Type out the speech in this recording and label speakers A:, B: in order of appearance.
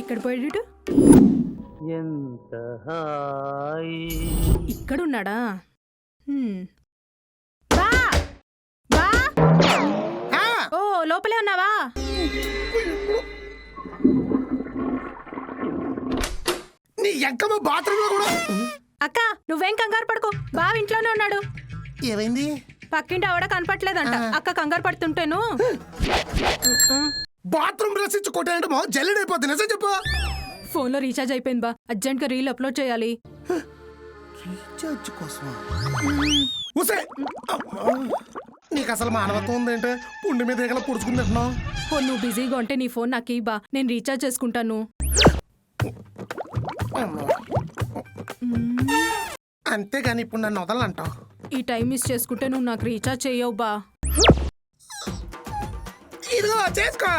A: ఎక్కడ పోయాడు?
B: ఎంత హాయి.
A: ఇక్కడున్నాడా? బా బా ఓ లోపలే ఉన్నావా?
C: నీ ఎక్కమ బాత్రూమ్ లో కూడా.
A: అక్క నువ్వేం కంగారు పడుకో, బావ ఇంట్లోనే ఉన్నాడు.
C: ఏమైంది?
A: పక్కింటి ఆవిడ కనపట్లేదంట. అక్క కంగారు పడుతుంటేను
C: బాత్రూమ్ డ్రెస్ ఇచ్చి కొట్టాయంటే మా జల్లెడైపోద్ది. నిజం చెప్పు.
A: ఫోన్లో రీఛార్జ్ అయిపోయింది బా, అర్జెంట్గా రీల్ అప్లోడ్ చేయాలి.
C: రీఛార్జ్ కోసమా? ఉసే నీకు అసలు మానవత్వం ఉందేంటే? పుండి మీద ఏగల పొడుచుకుని తింటున్నావు.
A: నువ్వు బిజీగా ఉంటే నీ ఫోన్ నాకు బా, నేను రీఛార్జ్ చేసుకుంటాను.
C: అంతేగాని ఇప్పుడు నన్ను వదలంటావు.
A: ఈ టైం మిస్ చేసుకుంటే నువ్వు నాకు రీఛార్జ్ చేయవు బా.
C: ఇదిగో చేసుకో.